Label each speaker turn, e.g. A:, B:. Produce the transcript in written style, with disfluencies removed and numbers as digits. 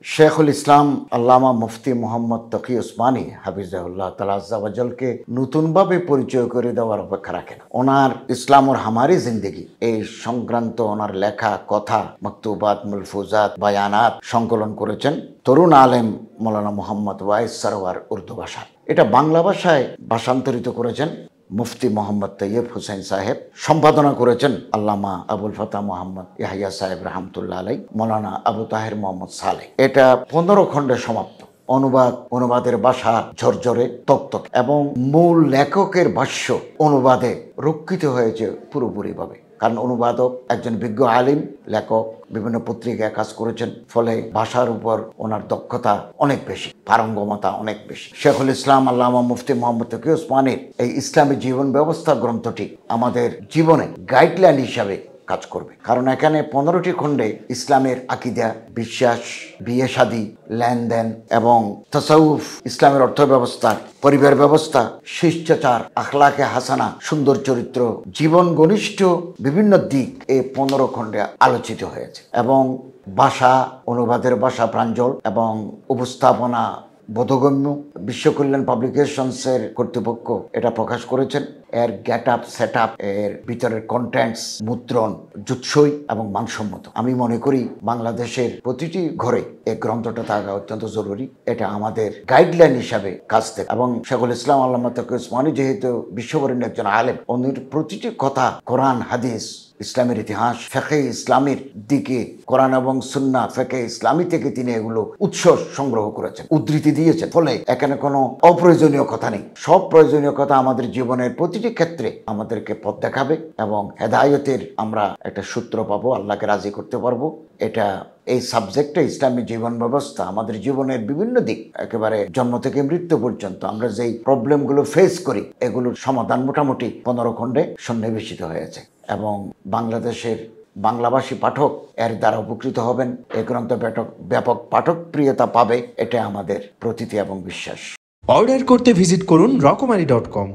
A: শেখুল ইসলাম আল্লামা মুফতি মোহাম্মদ তকি উসমানী হাফিজাহুল্লাহ তাআলা আজ্জা ওয়া জালকে নতুনভাবে পরিচয় করে দেওয়ার অপেক্ষা রাখেন। ওনার ইসলাম ওর হামারি জিন্দেগি এই সংক্রান্ত ওনার লেখা কথা মকতুবাত, মুলফুজাত, বায়ানাত সংকলন করেছেন তরুণ আলেম মৌলানা মোহাম্মদ ওয়াইস সরওয়ার উর্দু ভাষায়। এটা বাংলা ভাষায় ভাষান্তরিত করেছেন মুফতি মোহাম্মদ তৈয়ব হুসেন সাহেব। সম্পাদনা করেছেন আল্লামা আবুল ফাতাহ মোহাম্মদ ইয়াহিয়া সাহেব রহমতুল্লাহ আলাই, মৌলানা আবু তাহের মোহাম্মদ সালেহ। এটা 15 খণ্ডে সমাপ্ত। অনুবাদের ভাষা ঝরঝরে তক্তক এবং মূল লেখকের ভাষ্য অনুবাদে রক্ষিত হয়েছে পুরোপুরিভাবে। কারণ অনুবাদক একজন বিজ্ঞ আলিম, লেখক বিভিন্ন পত্রিকায় কাজ করেছেন, ফলে ভাষার উপর ওনার দক্ষতা অনেক বেশি, পারঙ্গমতা অনেক বেশি। শেখুল ইসলাম আল্লামা মুফতি মোহাম্মদ তকি উসমানীর এই ইসলামী জীবন ব্যবস্থা গ্রন্থটি আমাদের জীবনে গাইডলাইন হিসাবে কাজ করবে। কারণ এখানে 15টি খণ্ডে ইসলামের আকিদা, বিশ্বাস, বিয়ে শাদী, লেনদেন এবং তাসাউফ, ইসলামের অর্থ ব্যবস্থা, পরিবার ব্যবস্থা, শিষ্টাচার, আখলাকে হাসানা, সুন্দর চরিত্র, জীবন ঘনিষ্ঠ বিভিন্ন দিক এই 15 খণ্ডে আলোচিত হয়েছে। এবং ভাষা, অনুবাদের ভাষা প্রাঞ্জল এবং উপস্থাপনা বোধগম্য। বিশ্বকল্যাণ পাবলিকেশনসের কর্তৃপক্ষ এটা প্রকাশ করেছেন। এর গেট আপ, সেট আপ, এর ভিতরের কন্টেন্টস, মুদ্রণ জুৎসই এবং মানসম্মত। আমি মনে করি বাংলাদেশের প্রতিটি ঘরে এই গ্রন্থটা থাকা অত্যন্ত জরুরি। এটা আমাদের গাইডলাইন হিসাবে কাজ দেবে। এবং শেখুল ইসলাম আল্লামা তকি উসমানী যেহেতু বিশ্ববরেণ্য একজন আলেম, ওনার প্রতিটি কথা কোরআন, হাদিস, ইসলামের ইতিহাস, ফিকহে ইসলামের দিকে কোরআন এবং সুন্নাহ, ফিকহে ইসলামী থেকে তিনি এগুলো উৎস সংগ্রহ করেছেন, উদ্ধৃতি দিয়েছেন। ফলে এখানে কোনো অপ্রয়োজনীয় কথা নেই। সব প্রয়োজনীয় কথা আমাদের জীবনের প্রতিটি ক্ষেত্রে আমাদেরকে পথ দেখাবে এবং হেদায়েতের আমরা একটা সূত্র পাবো, আল্লাহকে রাজি করতে পারবো। এটা এই সাবজেক্টে ইসলামী জীবন ব্যবস্থা আমাদের জীবনের বিভিন্ন দিক, একেবারে জন্ম থেকে মৃত্যু পর্যন্ত আমরা যেই প্রবলেমগুলো ফেস করি এগুলোর সমাধান মোটামুটি 15 খণ্ডে সন্নিবেশিত হয়েছে। এবং বাংলাদেশের বাংলাভাষী পাঠক এর দ্বারা উপকৃত হবেন। এই গ্রন্থ ব্যাপক পাঠক প্রিয়তা পাবে, এটা আমাদের প্রতীতি এবং বিশ্বাস।
B: অর্ডার করতে ভিজিট করুন রকমারি.com।